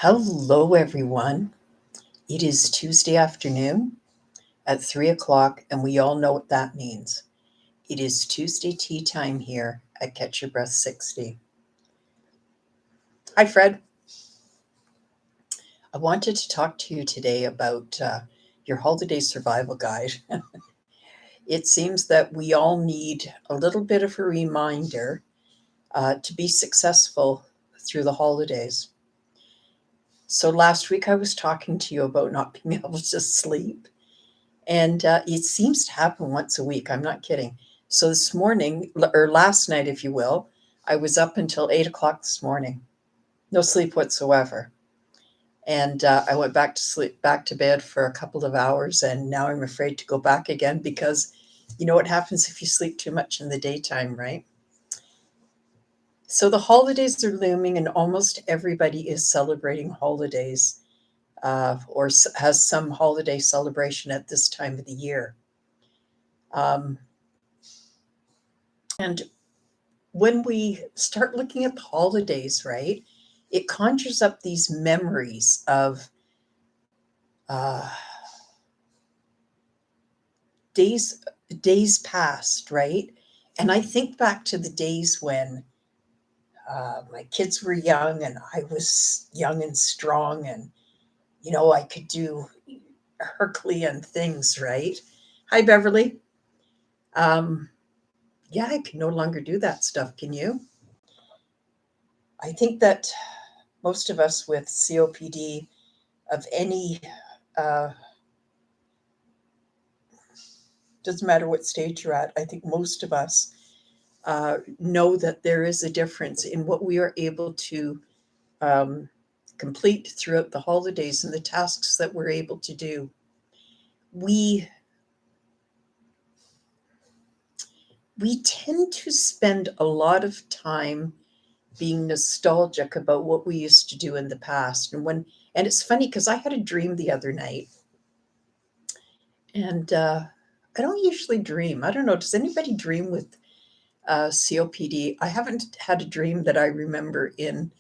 Hello, everyone. It is Tuesday afternoon at 3 o'clock, and we all know what that means. It is Tuesday tea time here at Catch Your Breath 60. Hi, Fred. I wanted to talk to you today about your holiday survival guide. It seems that we all need a little bit of a reminder to be successful through the holidays. So last week I was talking to you about not being able to sleep. And it seems to happen once a week. I'm not kidding. So this morning, or last night, if you will, I was up until 8 o'clock this morning. No sleep whatsoever. And I went back to bed for a couple of hours. And now I'm afraid to go back again because you know what happens if you sleep too much in the daytime, right? So the holidays are looming, and almost everybody is celebrating holidays or has some holiday celebration at this time of the year. Um, and when we start looking at the holidays, right, it conjures up these memories of uh, days days past, right? And I think back to the days when my kids were young and I was young and strong, and I could do Herculean things, right? Hi, Beverly. Um, yeah, I can no longer do that stuff. Can you? I think that most of us with COPD of any uh, doesn't matter what stage you're at. I think most of us know that there is a difference in what we are able to um, complete throughout the holidays and the tasks that we're able to do. We we tend to spend a lot of time being nostalgic about what we used to do in the past. And it's funny because I had a dream the other night, and I don't usually dream. I don't know. Does anybody dream with COPD? I haven't had a dream that I remember in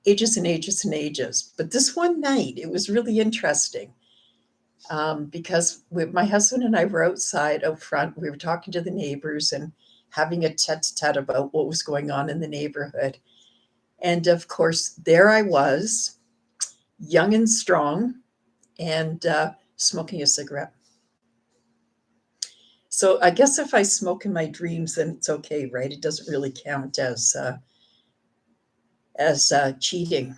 ages and ages and ages. But this one night, it was really interesting because my husband and I were outside out front. We were talking to the neighbors and having a tete-a-tete about what was going on in the neighborhood. And of course, there I was, young and strong, and smoking a cigarette. So I guess if I smoke in my dreams, then it's okay, right? It doesn't really count as cheating.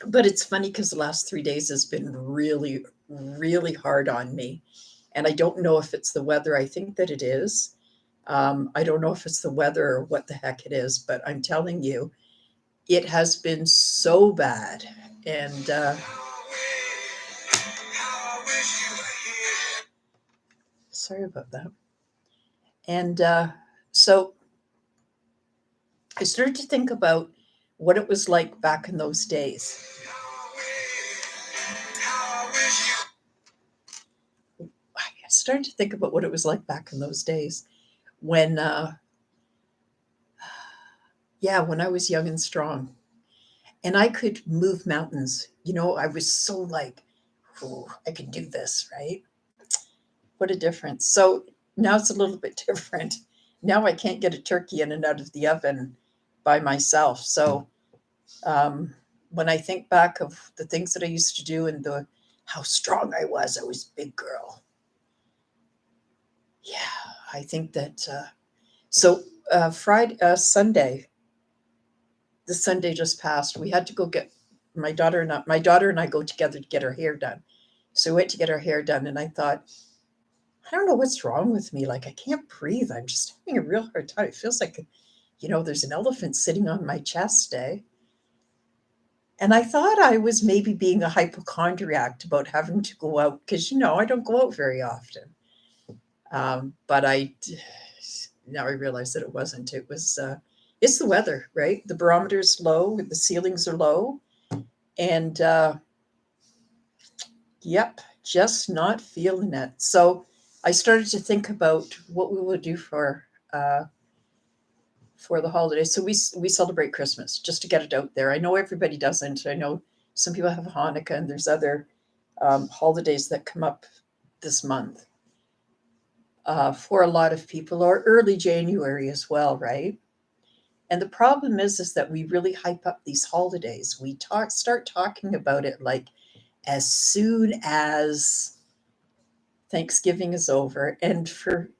But it's funny because the last 3 days has been really, really hard on me. And I don't know if it's the weather. I think that it is. I don't know if it's the weather or what the heck it is, but I'm telling you, it has been so bad. And sorry about that. And so I started to think about what it was like back in those days. I started to think about what it was like back in those days when, when I was young and strong and I could move mountains. I was so like, "Ooh, I can do this," right? What a difference. So now it's a little bit different. Now I can't get a turkey in and out of the oven by myself. So um, when I think back of the things that I used to do and how strong I was a big girl. Yeah, I think that. So Sunday, the Sunday just passed. We had to go get my daughter and I go together to get her hair done. So we went to get her hair done, and I thought, I don't know what's wrong with me. Like I can't breathe. I'm just having a real hard time. It feels like, there's an elephant sitting on my chest, eh? And I thought I was maybe being a hypochondriac about having to go out because, I don't go out very often. But now I realize that it wasn't. It's the weather, right? The barometer is low, the ceilings are low. And yep, just not feeling it. So I started to think about what we would do for the holidays. So we celebrate Christmas, just to get it out there. I know everybody doesn't. I know some people have Hanukkah, and there's other holidays that come up this month for a lot of people, or early January as well, right? And the problem is that we really hype up these holidays. We start talking about it like as soon as Thanksgiving is over. And for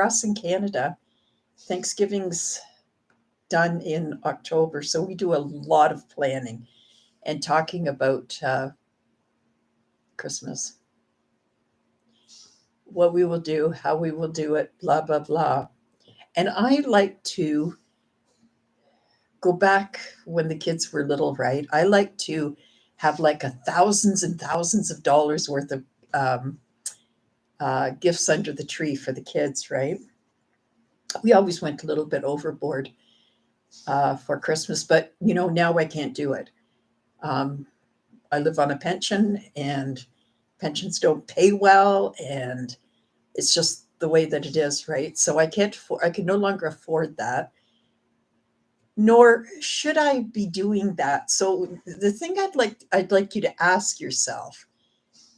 us in Canada, Thanksgiving's done in October, so we do a lot of planning and talking about Christmas, what we will do, how we will do it, blah blah blah. And I like to go back when the kids were little, right? I like to have like thousands and thousands of dollars worth of um, gifts under the tree for the kids, right? We always went a little bit overboard for Christmas, but now I can't do it. Um, I live on a pension, and pensions don't pay well, and it's just the way that it is, right? So I can't. I can no longer afford that, nor should I be doing that. So the thing I'd like you to ask yourself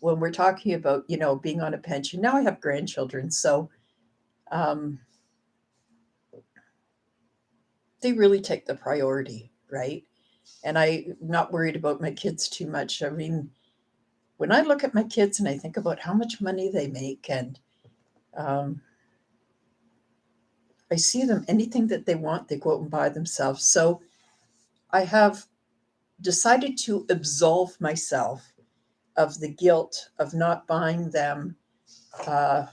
when we're talking about being on a pension. Now I have grandchildren, so um, they really take the priority, right? And I'm not worried about my kids too much. I mean, when I look at my kids and I think about how much money they make, and um, I see them, anything that they want, they go out and buy themselves. So I have decided to absolve myself of the guilt of not buying them uh,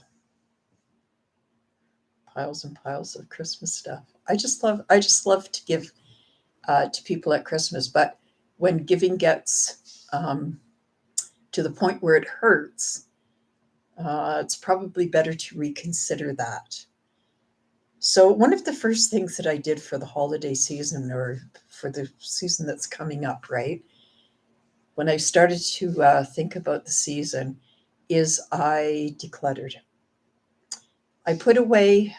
piles and piles of Christmas stuff. I just love to give to people at Christmas, but when giving gets to the point where it hurts, it's probably better to reconsider that. So one of the first things that I did for the holiday season, or for the season that's coming up, right, when I started to think about the season, is I decluttered. I put away,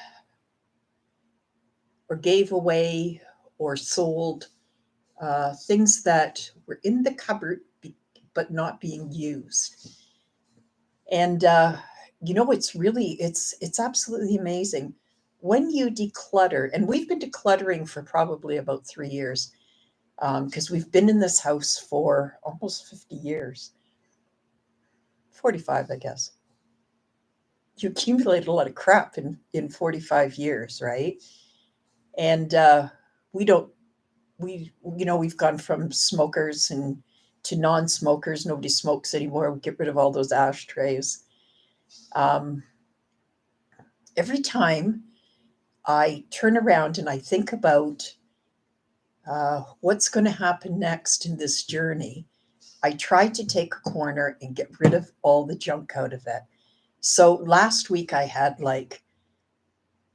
or gave away, or sold things that were in the cupboard but not being used. And it's absolutely amazing when you declutter. And we've been decluttering for probably about 3 years, because we've been in this house for almost 50 years, 45, I guess. You accumulate a lot of crap in 45 years, right? And we don't we've gone from smokers and to non-smokers. Nobody smokes anymore. We get rid of all those ashtrays. um, every time I turn around and I think about what's going to happen next in this journey, I try to take a corner and get rid of all the junk out of it. So last week I had like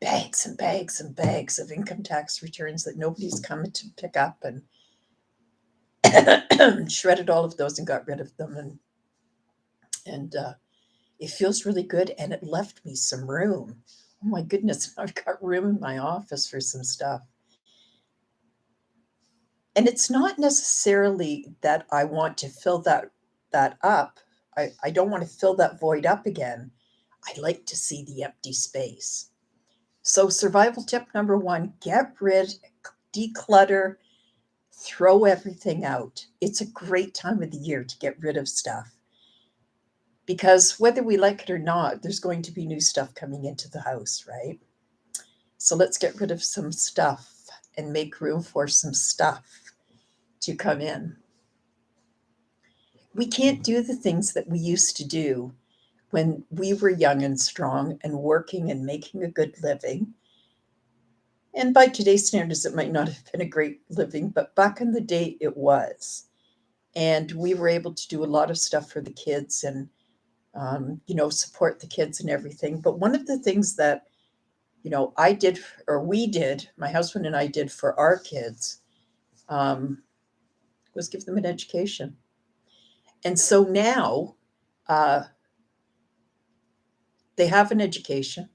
bags and bags and bags of income tax returns that nobody's coming to pick up, and shredded all of those and got rid of them, and it feels really good, and it left me some room. Oh my goodness, I've got room in my office for some stuff. And it's not necessarily that I want to fill that up. I don't want to fill that void up again. I like to see the empty space. So survival tip number one: get rid, declutter, throw everything out. It's a great time of the year to get rid of stuff, because whether we like it or not, there's going to be new stuff coming into the house, right? So let's get rid of some stuff and make room for some stuff to come in. We can't do the things that we used to do when we were young and strong and working and making a good living. And by today's standards, it might not have been a great living, but back in the day, it was. And we were able to do a lot of stuff for the kids, and support the kids and everything. But one of the things that, I did, or we did, my husband and I did for our kids, um, was give them an education. And so now uh, they have an education.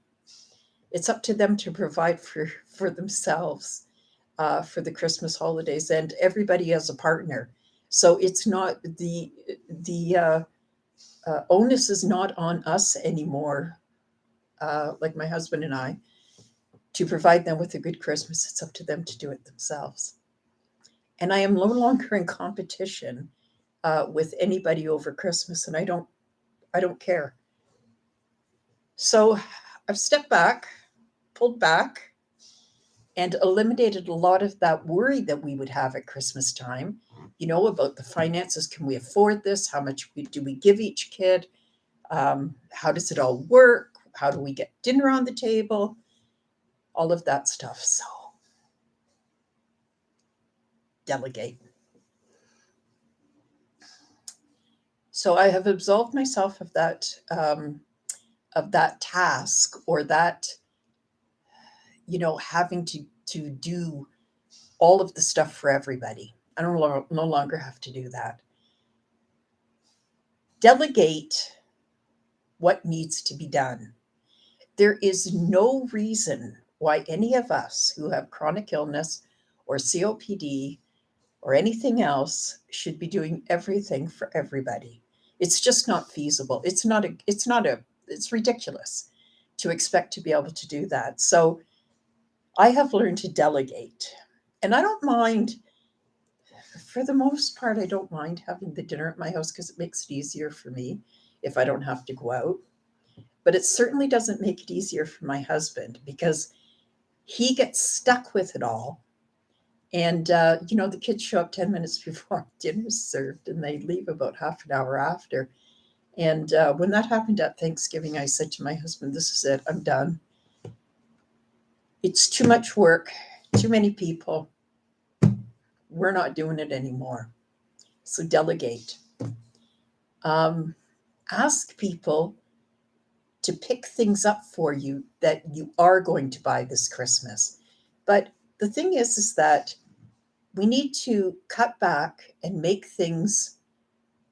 It's up to them to provide for themselves for the Christmas holidays, and everybody has a partner. So it's not the onus is not on us anymore, like my husband and I, to provide them with a good Christmas. It's up to them to do it themselves. And I am no longer in competition with anybody over Christmas, and I don't care. So I've stepped back, pulled back, and eliminated a lot of that worry that we would have at Christmas time, about the finances. Can we afford this? How much do we give each kid? How does it all work? How do we get dinner on the table? All of that stuff. So delegate. So I have absolved myself of that task, or that, having to do all of the stuff for everybody. I no longer have to do that. Delegate what needs to be done. There is no reason why any of us who have chronic illness or COPD or anything else should be doing everything for everybody. It's just not feasible. It's ridiculous to expect to be able to do that. So I have learned to delegate. And I don't mind, for the most part, I don't mind having the dinner at my house because it makes it easier for me if I don't have to go out. But it certainly doesn't make it easier for my husband, because he gets stuck with it all. And, the kids show up 10 minutes before dinner's served, and they leave about half an hour after. And when that happened at Thanksgiving, I said to my husband, "This is it. I'm done. It's too much work, too many people. We're not doing it anymore." So delegate. Ask people to pick things up for you that you are going to buy this Christmas. But the thing is that we need to cut back and make things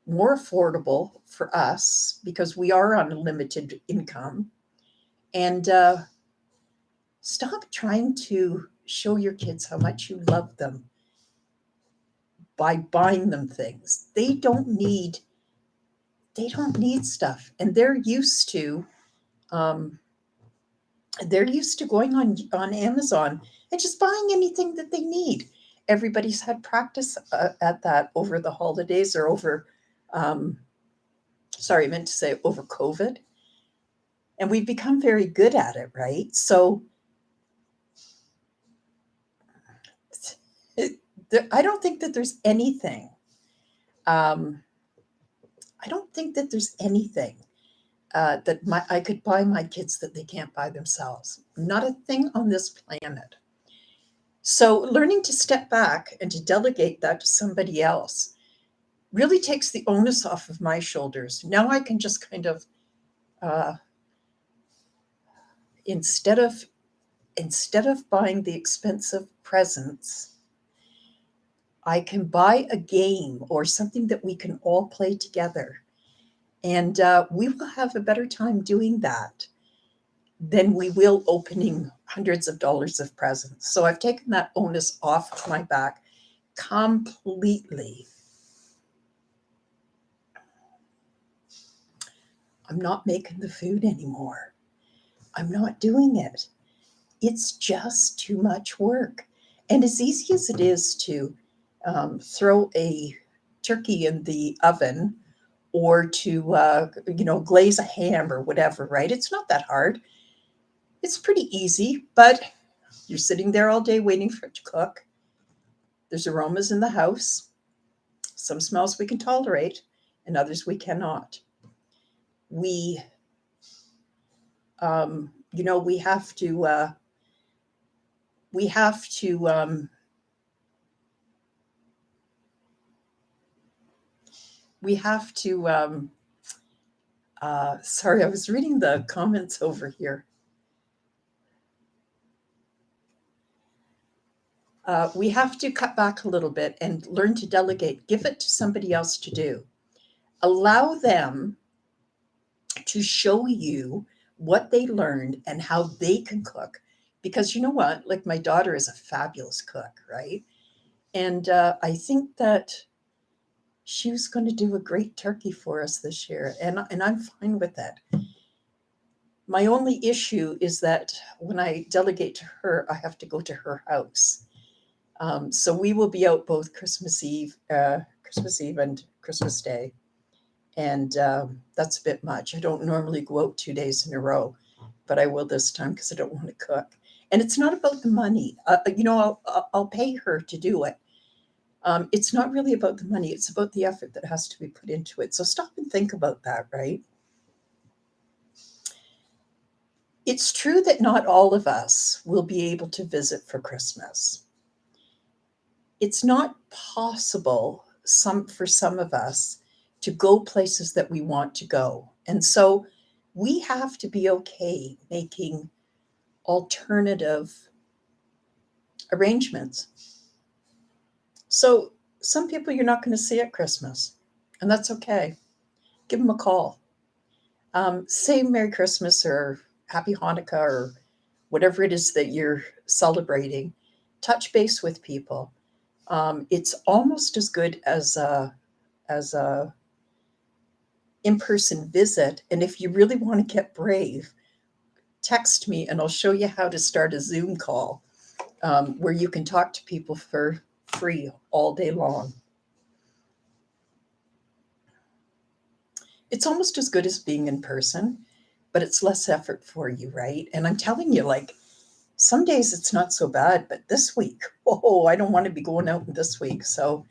more affordable for us, because we are on a limited income. And stop trying to show your kids how much you love them by buying them things. They don't need stuff, and um, they're used to going on Amazon and just buying anything that they need. Everybody's had practice at that over the holidays, or um, sorry, I meant to say over COVID. And we've become very good at it, right? So I don't think that there's anything. Um, I don't think that there's anything that I could buy my kids that they can't buy themselves. Not a thing on this planet. So learning to step back and to delegate that to somebody else really takes the onus off of my shoulders. Now I can just kind of, uh, instead of buying the expensive presents, I can buy a game or something that we can all play together. And we will have a better time doing that than we will opening hundreds of dollars of presents. So I've taken that onus off my back completely. I'm not making the food anymore. I'm not doing it. It's just too much work. And as easy as it is to throw a turkey in the oven, or to glaze a ham or whatever, right? It's not that hard. It's pretty easy, but you're sitting there all day waiting for it to cook. There's aromas in the house. Some smells we can tolerate, and others we cannot. We, we have to, we have to, we have to, sorry, I was reading the comments over here. We have to cut back a little bit and learn to delegate. Give it to somebody else to do. Allow them to show you what they learned and how they can cook. Because you know what? Like my daughter is a fabulous cook, right? And I think that she was going to do a great turkey for us this year, and I'm fine with that. My only issue is that when I delegate to her, I have to go to her house. So we will be out both Christmas Eve and Christmas Day, and that's a bit much. I don't normally go out 2 days in a row, but I will this time because I don't want to cook. And it's not about the money. I'll pay her to do it. It's not really about the money. It's about the effort that has to be put into it. So stop and think about that, right? It's true that not all of us will be able to visit for Christmas. It's not possible for some of us to go places that we want to go. And so we have to be okay making alternative arrangements. So some people you're not going to see at Christmas, and that's okay. Give them a call. Say Merry Christmas or Happy Hanukkah or whatever it is that you're celebrating. Touch base with people. It's almost as good as a in-person visit. And if you really want to get brave, text me and I'll show you how to start a Zoom call where you can talk to people for free all day long. It's almost as good as being in person, but it's less effort for you, right? And I'm telling you, like, some days it's not so bad, but this week, oh, I don't want to be going out this week. So,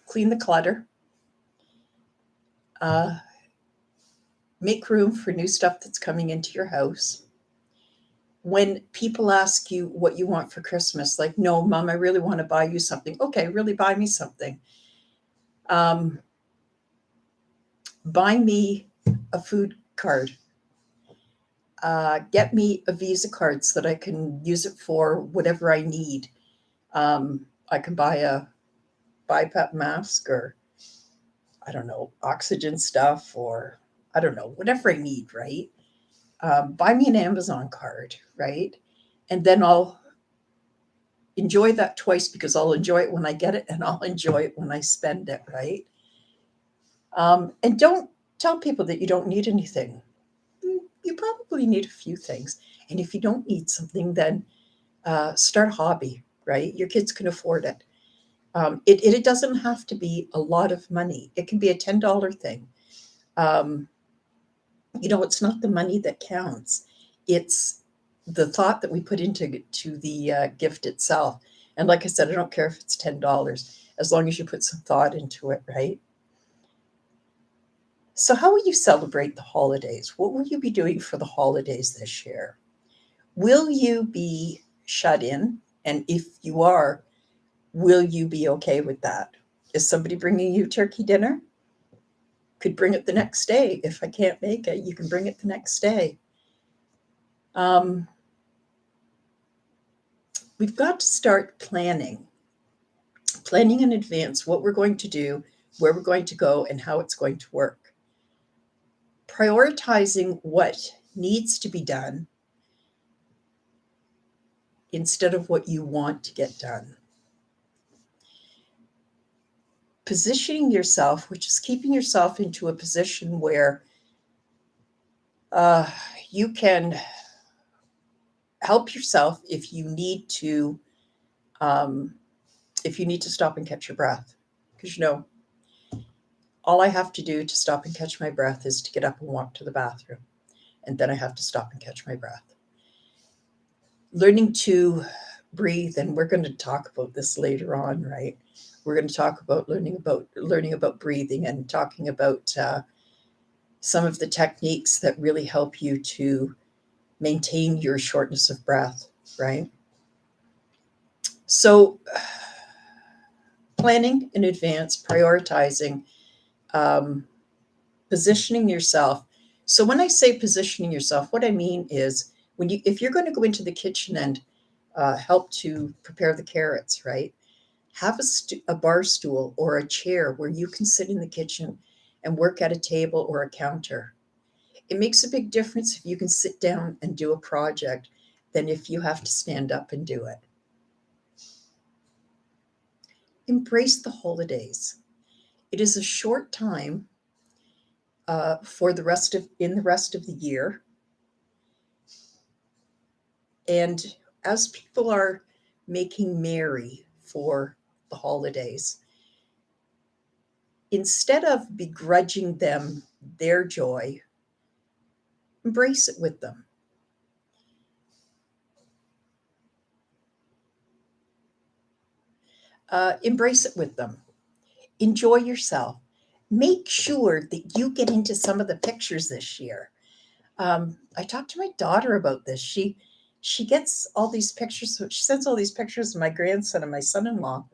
clean the clutter, make room for new stuff that's coming into your house. When people ask you what you want for Christmas, like, no, Mom, I really want to buy you something. Okay, really buy me something. Buy me a food card. Get me a Visa card so that I can use it for whatever I need. I can buy a BiPAP mask or, I don't know, oxygen stuff or, I don't know, whatever I need, right? Buy me an Amazon card, right? And then I'll enjoy that twice because I'll enjoy it when I get it and I'll enjoy it when I spend it, right? And don't tell people that you don't need anything. You probably need a few things. And if you don't need something, then start a hobby, right? Your kids can afford it. It doesn't have to be a lot of money. It can be a $10 thing. It's not the money that counts. It's the thought that we put into the gift itself. And like I said, I don't care if it's $10, as long as you put some thought into it, right? So how will you celebrate the holidays? What will you be doing for the holidays this year? Will you be shut in? And if you are, will you be okay with that? Is somebody bringing you turkey dinner? Could bring it the next day. If I can't make it, you can bring it the next day. We've got to start planning in advance what we're going to do, where we're going to go, and how it's going to work. Prioritizing what needs to be done instead of what you want to get done. Positioning yourself, which is keeping yourself into a position where you can help yourself if you need to stop and catch your breath. Because all I have to do to stop and catch my breath is to get up and walk to the bathroom. And then I have to stop and catch my breath. Learning to breathe, and we're going to talk about this later on, right? We're going to talk about learning about breathing and talking about some of the techniques that really help you to maintain your shortness of breath, right? So planning in advance, prioritizing, positioning yourself. So when I say positioning yourself, what I mean is if you're going to go into the kitchen and help to prepare the carrots, right? Have a bar stool or a chair where you can sit in the kitchen and work at a table or a counter. It makes a big difference if you can sit down and do a project than if you have to stand up and do it. Embrace the holidays. It is a short time for the rest of the year, and as people are making merry for the holidays, instead of begrudging them their joy, embrace it with them. Embrace it with them. Enjoy yourself. Make sure that you get into some of the pictures this year. I talked to my daughter about this. She gets all these pictures. So she sends all these pictures of my grandson and my son-in-law,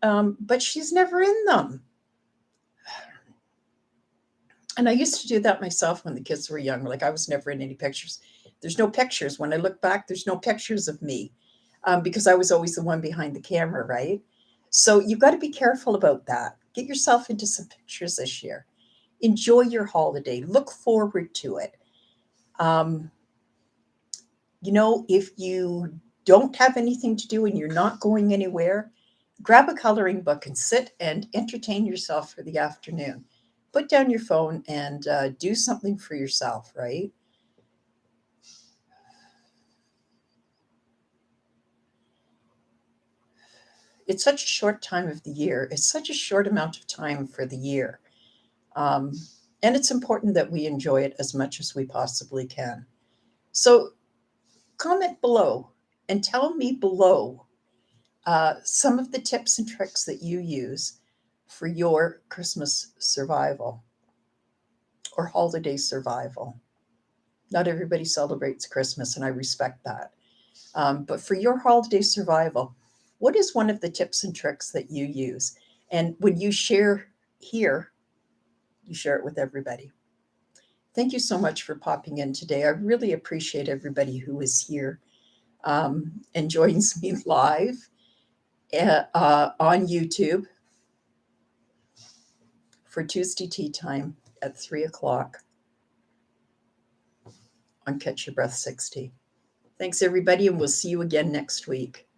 but she's never in them. And I used to do that myself when the kids were young. Like I was never in any pictures. There's no pictures. When I look back, there's no pictures of me because I was always the one behind the camera, right? So you've got to be careful about that. Get yourself into some pictures this year. Enjoy your holiday. Look forward to it. Um, if you don't have anything to do and you're not going anywhere, grab a coloring book and sit and entertain yourself for the afternoon. Put down your phone and do something for yourself, right? It's such a short time of the year. It's such a short amount of time for the year. Um, and it's important that we enjoy it as much as we possibly can. So comment below and tell me below some of the tips and tricks that you use for your Christmas survival or holiday survival. Not everybody celebrates Christmas, and I respect that. But for your holiday survival, what is one of the tips and tricks that you use? And when you share here, you share it with everybody. Thank you so much for popping in today. I really appreciate everybody who is here and joins me live on YouTube for Tuesday Tea Time at 3 o'clock on Catch Your Breath 60. Thanks, everybody, and we'll see you again next week.